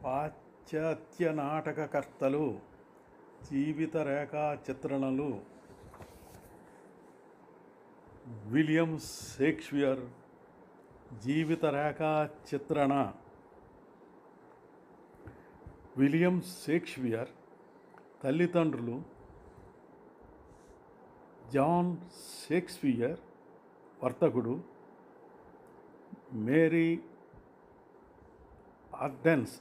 పాశ్చాత్య నాటకకర్తలు జీవిత రేఖా చిత్రణలు విలియం షేక్స్పియర్ జీవిత రేఖా చిత్రణ. విలియం షేక్స్పియర్ తల్లిదండ్రులు జాన్ షేక్స్పియర్ వర్తకుడు, మేరీ ఆర్డెన్స్.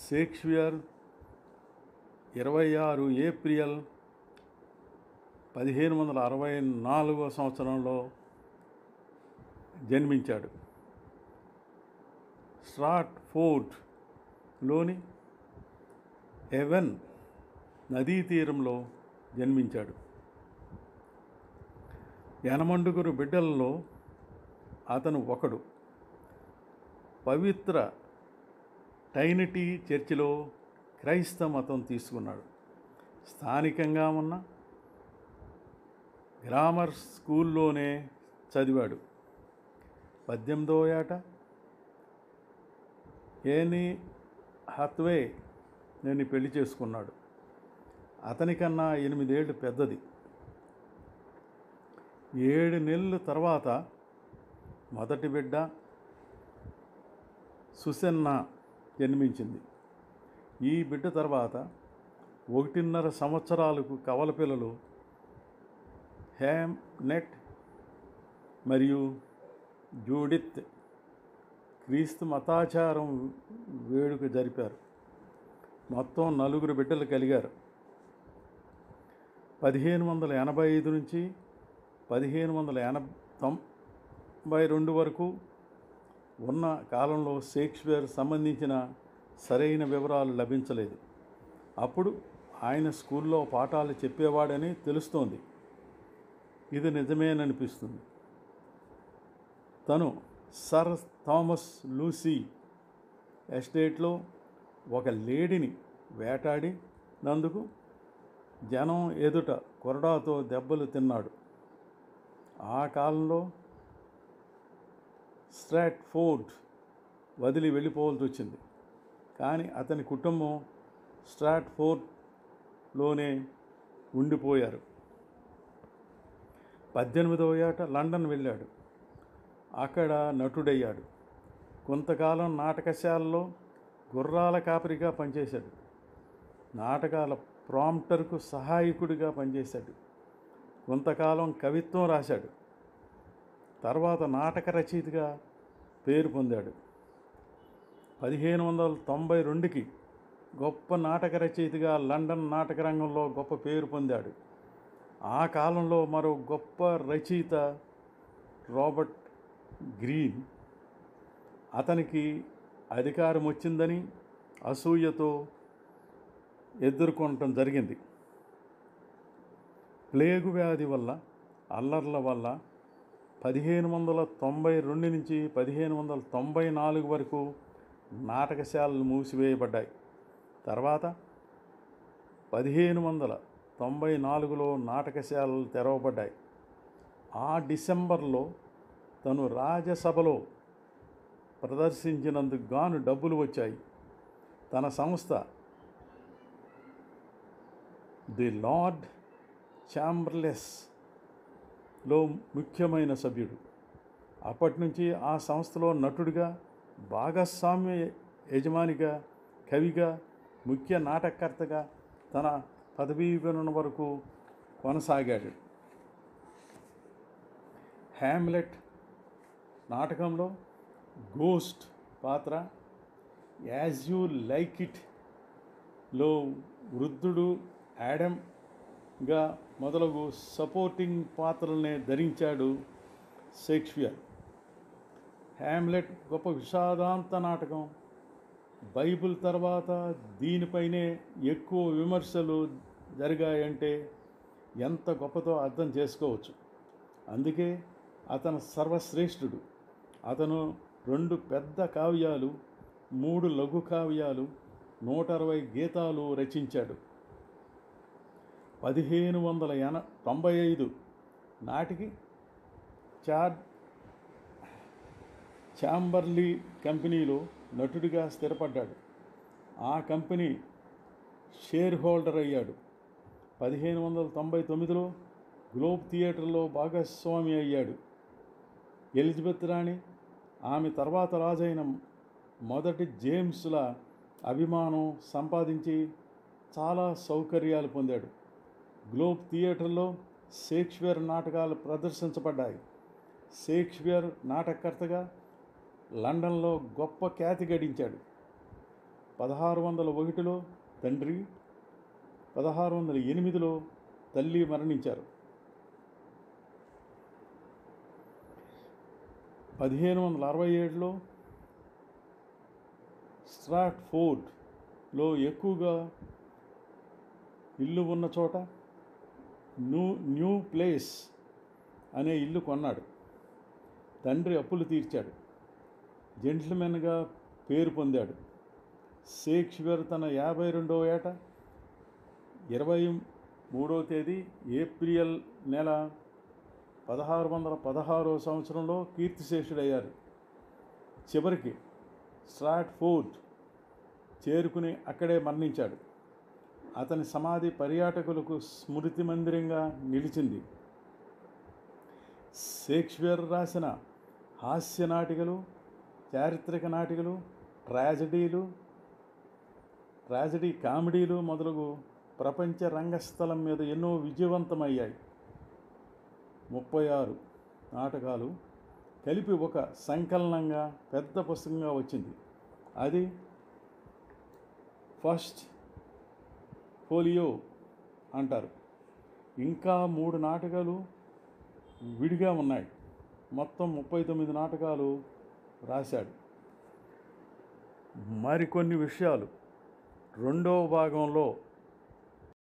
షేక్స్పియర్ 26 ఏప్రిల్ 1564 సంవత్సరంలో జన్మించాడు. స్ట్రాట్ఫోర్డ్లోని ఎవెన్ నదీ తీరంలో జన్మించాడు. 8 బిడ్డలలో అతను ఒకడు. పవిత్ర ట్రైనిటీ చర్చిలో క్రైస్తవ మతం తీసుకున్నాడు. స్థానికంగా ఉన్న గ్రామర్ స్కూల్లోనే చదివాడు. 18వ ఏట ఏనీ హాత్వే నేను పెళ్లి చేసుకున్నాడు. అతనికన్నా 8 ఏళ్ళు పెద్దది. 7 నెలల తర్వాత మొదటి బిడ్డ సుసెన్నా జన్మించింది. ఈ బిడ్డ తర్వాత 1.5 సంవత్సరాలకు కవల పిల్లలు హ్యామ్లెట్ మరియు జూడిత్ క్రీస్తు మతాచారం వేడుక జరిపారు. మొత్తం 4 బిడ్డలు కలిగారు. 1585 నుంచి 1592 వరకు ఉన్న కాలంలో షేక్స్పియర్ సంబంధించిన సరైన వివరాలు లభించలేదు. అప్పుడు ఆయన స్కూల్లో పాఠాలు చెప్పేవాడని తెలుస్తోంది. ఇది నిజమేననిపిస్తుంది. తను సర్ థామస్ లూసీ ఎస్టేట్లో ఒక లేడీని వేటాడినందుకు జనం ఎదుట కొరడాతో దెబ్బలు తిన్నాడు. ఆ కాలంలో స్ట్రాట్ఫోర్డ్ వదిలి వెళ్ళిపోవాల్సి వచ్చింది. కానీ అతని కుటుంబం స్ట్రాట్ఫోర్డ్లోనే ఉండిపోయారు. 18వ ఏట లండన్ వెళ్ళాడు. అక్కడ నటుడయ్యాడు. కొంతకాలం నాటకశాలలో గుర్రాల కాపరిగా పనిచేశాడు. నాటకాల ప్రాంప్టర్కు సహాయకుడిగా పనిచేశాడు. కొంతకాలం కవిత్వం రాశాడు. తర్వాత నాటక రచయితగా పేరు పొందాడు. 1592కి గొప్ప నాటక రచయితగా లండన్ నాటక రంగంలో గొప్ప పేరు పొందాడు. ఆ కాలంలో మరో గొప్ప రచయిత రాబర్ట్ గ్రీన్ అతనికి అధికారం వచ్చిందని అసూయతో ఎదుర్కొనటం జరిగింది. ప్లేగు వ్యాధి వల్ల, అల్లర్ల వల్ల 1592 నుంచి 1594 వరకు నాటకశాలలు మూసివేయబడ్డాయి. తర్వాత 1594లో నాటకశాలలు తెరవబడ్డాయి. ఆ డిసెంబర్లో తను రాజసభలో ప్రదర్శించినందుకు గాను డబ్బులు వచ్చాయి. తన సంస్థ ది లార్డ్ ఛాంబర్లెస్లో ముఖ్యమైన సభ్యుడు. అప్పటి నుంచి ఆ సంస్థలో నటుడిగా, భాగస్వామ్య యజమానిగా, కవిగా, ముఖ్య నాటకకర్తగా తన పదవీ విరమణ వరకు కొనసాగాడు. హ్యామ్లెట్ నాటకంలో గోస్ట్ పాత్ర, యాజ్ యూ లైక్ ఇట్లో వృద్ధుడు యాడమ్గా మొదలగు సపోర్టింగ్ పాత్రలనే ధరించాడు షేక్స్పియర్. హ్యామ్లెట్ గొప్ప విషాదాంత నాటకం. బైబిల్ తర్వాత దీనిపైనే ఎక్కువ విమర్శలు జరిగాయంటే ఎంత గొప్పతో అర్థం చేసుకోవచ్చు. అందుకే అతను సర్వశ్రేష్ఠుడు. అతను 2 పెద్ద కావ్యాలు, 3 లఘు కావ్యాలు, 160 గీతాలు రచించాడు. 1595 నాటికి ఛాంబర్లీ కంపెనీలో నటుడిగా స్థిరపడ్డాడు. ఆ కంపెనీ షేర్ హోల్డర్ అయ్యాడు. 1599లో గ్లోబ్ థియేటర్లో భాగస్వామి అయ్యాడు. ఎలిజబెత్ రాణి, ఆమె తర్వాత రాజైన మొదటి జేమ్స్ల అభిమానం సంపాదించి చాలా సౌకర్యాలు పొందాడు. గ్లోబ్ థియేటర్లో షేక్స్పియర్ నాటకాలు ప్రదర్శించబడ్డాయి. షేక్స్పియర్ నాటకకర్తగా లండన్లో గొప్ప ఖ్యాతి గడించాడు. 1601లో తండ్రి, 1608లో తల్లి మరణించారు. 1567లో స్ట్రాట్ఫోర్డ్లో ఎక్కువగా ఇల్లు ఉన్న చోట న్యూ ప్లేస్ అనే ఇల్లు కొన్నాడు. తండ్రి అప్పులు తీర్చాడు. జెంటిల్మెన్గా పేరు పొందాడు. షేక్స్పియర్ తన 52వ ఏట 23వ తేదీ ఏప్రిల్ నెల 1616వ సంవత్సరంలో కీర్తిశేషుడయ్యారు. చివరికి స్ట్రాట్ఫోర్డ్ చేరుకుని అక్కడే మరణించాడు. అతని సమాధి పర్యాటకులకు స్మృతి మందిరంగా నిలిచింది. షేక్స్పియర్ రాసిన హాస్య నాటికలు, చారిత్రక నాటికలు, ట్రాజడీ కామెడీలు మొదలగు ప్రపంచ రంగస్థలం మీద ఎన్నో విజయవంతమయ్యాయి. 36 నాటకాలు కలిపి ఒక సంకలనంగా పెద్ద పుస్తకంగా వచ్చింది. అది ఫస్ట్ ఫోలియో అంటారు. ఇంకా 3 నాటకాలు విడిగా ఉన్నాయి. మొత్తం 39 నాటకాలు రాశాడు. మరికొన్ని విషయాలు రెండవ భాగంలో